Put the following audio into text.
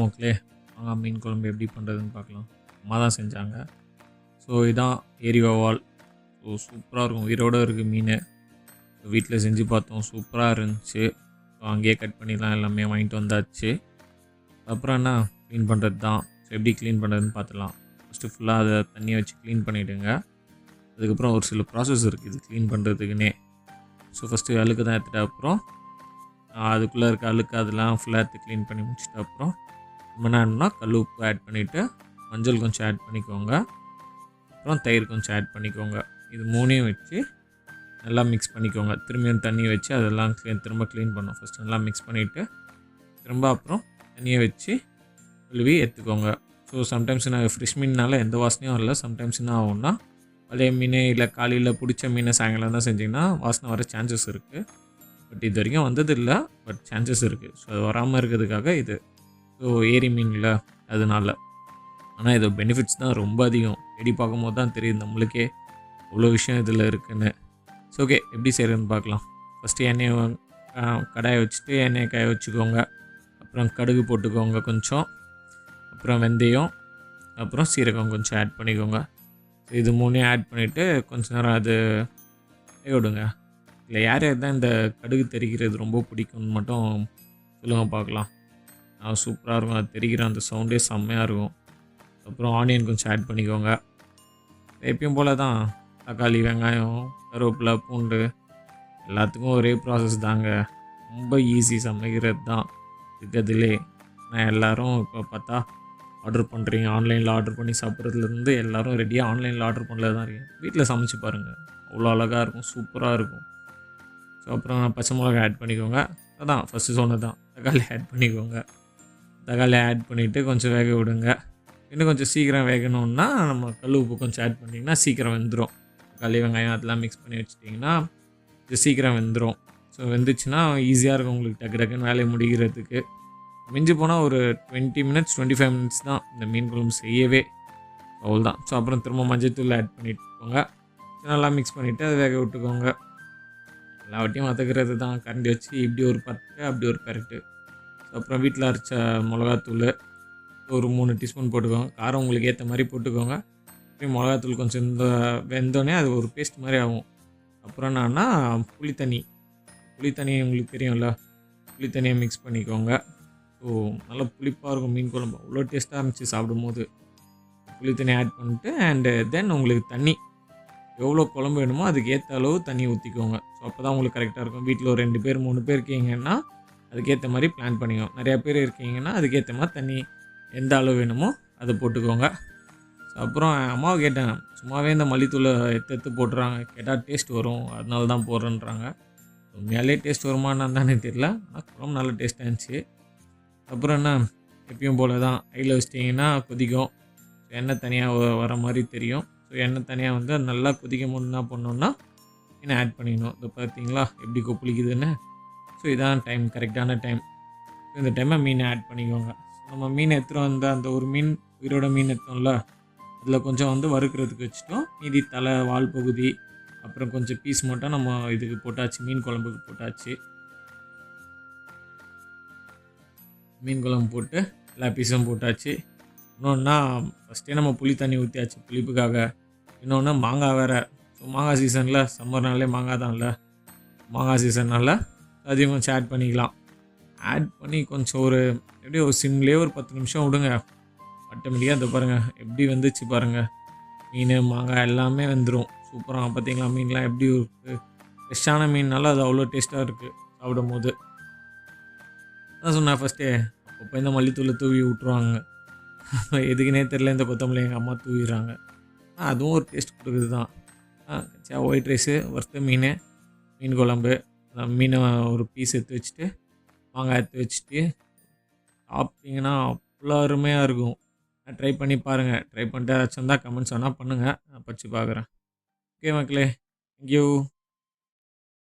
மக்களே, வாங்க மீன் குழம்பு எப்படி பண்ணுறதுன்னு பார்க்கலாம். அம்மா தான் செஞ்சாங்க. ஸோ இதான் ஏரி வவ்வால். ஸோ சூப்பராக இருக்கும், உயிரோடு இருக்குது மீன். வீட்டில் செஞ்சு பார்த்தோம், சூப்பராக இருந்துச்சு. ஸோ அங்கேயே கட் பண்ணிடலாம், எல்லாமே வாங்கிட்டு வந்தாச்சு. அப்புறம் என்ன க்ளீன் பண்ணுறது தான். ஸோ எப்படி க்ளீன் பண்ணுறதுன்னு பார்த்துலாம். ஃபஸ்ட்டு ஃபுல்லாக அதை தண்ணியை வச்சு க்ளீன் பண்ணிவிடுங்க. அதுக்கப்புறம் ஒரு சில ப்ராசஸ் இருக்குது இது க்ளீன் பண்ணுறதுக்குன்னே. ஸோ ஃபஸ்ட்டு அழுக்கு தான் எடுத்துகிட்ட அப்புறம் அதுக்குள்ளே இருக்க அழுக்கு அதெல்லாம் ஃபுல்லாக எடுத்து க்ளீன் பண்ணி முடிச்சிட்ட அப்புறம் நம்ம என்ன ஆடணும்னா கல் உப்பு ஆட் பண்ணிவிட்டு மஞ்சள் கொஞ்சம் ஆட் பண்ணிக்கோங்க. அப்புறம் தயிர் கொஞ்சம் ஆட் பண்ணிக்கோங்க. இது மூணையும் வச்சு நல்லா மிக்ஸ் பண்ணிக்கோங்க. திரும்பியும் தண்ணி வச்சு அதெல்லாம் திரும்ப க்ளீன் பண்ணோம். ஃபஸ்ட்டு நல்லா மிக்ஸ் பண்ணிவிட்டு திரும்ப அப்புறம் தண்ணியை வச்சு கழுவி எடுத்துக்கோங்க. ஸோ சம்டைம்ஸ் நான் ஃப்ரெஷ் மீனால் எந்த வாசனையும் இல்லை. சம்டைம்ஸ் என்ன ஆகும்னா பழைய மீன் இல்லை காலையில் பிடிச்ச மீனை சாயங்காலம் தான் செஞ்சிங்கன்னா வாசனை வர சான்சஸ் இருக்குது. பட் இது வரைக்கும் வந்ததில்லை, பட் சான்சஸ் இருக்குது. ஸோ அது வராமல் இருக்கிறதுக்காக இது. ஸோ ஏரி மீனில் அதனால. ஆனால் இது பெனிஃபிட்ஸ் தான் ரொம்ப அதிகம். தேடி பார்க்கும்போது தான் தெரியுது நம்மளுக்கே அவ்வளோ விஷயம் இதில் இருக்குதுன்னு. ஸோ ஓகே, எப்படி செய்கிறதுன்னு பார்க்கலாம். ஃபஸ்ட்டு எண்ணெயை கடாயை வச்சுட்டு எண்ணெயை காய வச்சுக்கோங்க. அப்புறம் கடுகு போட்டுக்கோங்க கொஞ்சம். அப்புறம் வெந்தயம், அப்புறம் சீரகம் கொஞ்சம் ஆட் பண்ணிக்கோங்க. இது மூணையும் ஆட் பண்ணிவிட்டு கொஞ்ச நேரம் அது விடுங்க. இல்லை யார் தான் இந்த கடுகு தெரிக்கிறது ரொம்ப பிடிக்கும்னு மட்டும் சொல்லுங்கள் பார்க்கலாம். சூப்பராக இருக்கும், அது தெரிக்கிற அந்த சவுண்டே செம்மையாக இருக்கும். அப்புறம் ஆனியன் கொஞ்சம் ஆட் பண்ணிக்கோங்க. எப்பயும் போல் தான் தக்காளி, வெங்காயம், கருவேப்பிலை, பூண்டு எல்லாத்துக்கும் ஒரே ப்ராசஸ் தாங்க. ரொம்ப ஈஸி சமைக்கிறது தான் இருக்கிறதுலே. நான் எல்லோரும் இப்போ பார்த்தா ஆர்டர் பண்ணுறீங்க, ஆன்லைனில் ஆர்டர் பண்ணி சாப்பிட்றதுலேருந்து எல்லோரும் ரெடியாக ஆன்லைனில் ஆர்டர் பண்ணல தான் இருக்கேன். வீட்டில் சமைச்சு பாருங்கள், அவ்வளோ அழகாக இருக்கும், சூப்பராக இருக்கும். ஸோ அப்புறம் பச்சை மிளகா ஆட் பண்ணிக்கோங்க. அதான் ஃபஸ்ட்டு சொன்னது தான். தக்காளி ஆட் பண்ணிக்கோங்க. தக்காளி ஆட் பண்ணிவிட்டு கொஞ்சம் வேக விடுங்க. இன்னும் கொஞ்சம் சீக்கிரம் வேகணுன்னா நம்ம கல் உப்பு கொஞ்சம் ஆட் பண்ணிங்கன்னா சீக்கிரம் வெந்துடும். தக்காளி, வெங்காயம் அதெல்லாம் மிக்ஸ் பண்ணி வச்சிட்டிங்கன்னா இது சீக்கிரம் வெந்துடும். ஸோ வெந்துச்சுன்னா ஈஸியாக இருக்கும் உங்களுக்கு டக்கு டக்குன்னு வேலையை முடிகிறதுக்கு. மிஞ்சி போனால் ஒரு 20 மினிட்ஸ் 25 மினிட்ஸ் தான் இந்த மீன் குழம்பு செய்யவே. அவ்வளோதான். ஸோ அப்புறம் திரும்ப மஞ்சள் ஆட் பண்ணிட்டுக்கோங்க. நல்லா மிக்ஸ் பண்ணிவிட்டு அதை வேக விட்டுக்கோங்க. எல்லா வாட்டியும் வதக்கிறது தான். கரண்டி வச்சு இப்படி ஒரு பரட்டு அப்படி ஒரு பரட்டு. அப்புறம் வீட்டில் அரைச்ச மிளகாத்தூள் ஒரு 3 டீஸ்பூன் போட்டுக்கோங்க. காரம் உங்களுக்கு ஏற்ற மாதிரி போட்டுக்கோங்க. அப்புறம் மிளகாத்தூள் கொஞ்சம் வெந்தோடனே அது ஒரு பேஸ்ட் மாதிரி ஆகும். அப்புறம் என்னன்னா புளித்தண்ணி உங்களுக்கு தெரியும்ல, புளித்தண்ணியை மிக்ஸ் பண்ணிக்கோங்க. ஸோ நல்லா புளிப்பாக இருக்கும் மீன் குழம்பு, அவ்வளோ டேஸ்ட்டாக இருந்துச்சு சாப்பிடும்போது. புளித்தண்ணி ஆட் பண்ணிட்டு அண்டு தென் உங்களுக்கு தண்ணி எவ்வளோ குழம்பு வேணுமோ அதுக்கு ஏற்ற அளவு தண்ணி ஊற்றிக்கோங்க. ஸோ அப்போ தான் உங்களுக்கு கரெக்டாக இருக்கும். வீட்டில் ஒரு 2 பேர் 3 பேர் இருக்கீங்கன்னா அதுக்கேற்ற மாதிரி பிளான் பண்ணிக்கோங்க. நிறையா பேர் இருக்கீங்கன்னா அதுக்கேற்ற மாதிரி தண்ணி எந்த அளவு வேணுமோ அதை போட்டுக்கோங்க. ஸோ அப்புறம் அம்மாவை கேட்டேன், சும்மாவே இந்த மல்லித்தூளை எடுத்து போட்டுறாங்க. கேட்டால் டேஸ்ட் வரும், அதனால தான் போடுறேன்றாங்க. உண்மையாலே டேஸ்ட் வருமானு தானே தெரியல, ஆனால் குழம்பு நல்ல டேஸ்ட்டாக இருந்துச்சு. அப்புறம் என்ன, எப்பயும் போல் தான் ஐயில் வச்சிட்டிங்கன்னா கொதிக்கும். எண்ணெய் தனியாக வர மாதிரி தெரியும். ஸோ எண்ணெய் தனியாக வந்து அது நல்லா கொதிக்கும் போது என்ன பண்ணணுன்னா மீனை ஆட் பண்ணிக்கணும். இதை பார்த்தீங்களா எப்படி கொப்பளிக்குதுன்னு. ஸோ இதான் டைம், கரெக்டான டைம். இந்த டைமை மீனை ஆட் பண்ணிக்கோங்க. நம்ம மீன் எடுத்துகிட்டு வந்த அந்த ஒரு மீன் உயிரோட மீன் எடுத்தோம்ல, அதில் கொஞ்சம் வந்து வறுக்கிறதுக்கு வச்சுட்டோம். மீதி தலை, வால் பகுதி, அப்புறம் கொஞ்சம் பீஸ் மட்டும் நம்ம இதுக்கு போட்டாச்சு, மீன் குழம்புக்கு போட்டாச்சு. மீன் குழம்பு போட்டு எல்லா பீஸும் போட்டாச்சு. இன்னொன்னா ஃபஸ்ட்டே நம்ம புளி தண்ணி ஊற்றியாச்சு புளிப்புக்காக. இன்னொன்று மாங்காய் வேறு. ஸோ மாங்காய் சீசனில், சம்மர்னாலே மாங்காய் தான்ல, மாங்காய் சீசனால் அதையும் கொஞ்சம் ஆட் பண்ணிக்கலாம். ஆட் பண்ணி கொஞ்சம் ஒரு எப்படியும் ஒரு சிம்லேயே ஒரு 10 நிமிஷம் விடுங்க. ஆட்டோமேட்டிக்காக அதை பாருங்கள் எப்படி வந்துச்சு பாருங்கள். மீன், மாங்காய் எல்லாமே வெந்துடும். சூப்பராக பார்த்தீங்களா மீன்லாம் எப்படி இருக்குது. ஃப்ரெஷ்ஷான மீன்னால அது அவ்வளோ டேஸ்ட்டாக இருக்குது சாப்பிடும் போது. அதான் சொன்னேன் ஃபஸ்ட்டே, அப்போ இந்த மல்லித்தூளை தூவி விட்ருவாங்க. எதுக்குன்னே தெரில, இந்த கொத்தமல்லி எங்கள் அம்மா தூவிடுறாங்க. அதுவும் ஒரு டேஸ்ட் கொடுக்குது தான். ஒயிட் ரைஸு, வறுத்த மீன் குழம்பு, மீனை ஒரு பீஸ் எடுத்து வச்சுட்டு மாங்காய் எடுத்து வச்சுட்டு சாப்பிட்டிங்கன்னா அவ்வளோ அருமையாக இருக்கும். ட்ரை பண்ணி பாருங்கள். ட்ரை பண்ணிட்டு ஏதாச்சும் இருந்தால் கமெண்ட்ஸ் வேணால் பண்ணுங்கள், நான் படித்து பார்க்குறேன். ஓகே மக்களே, தேங்க்யூ.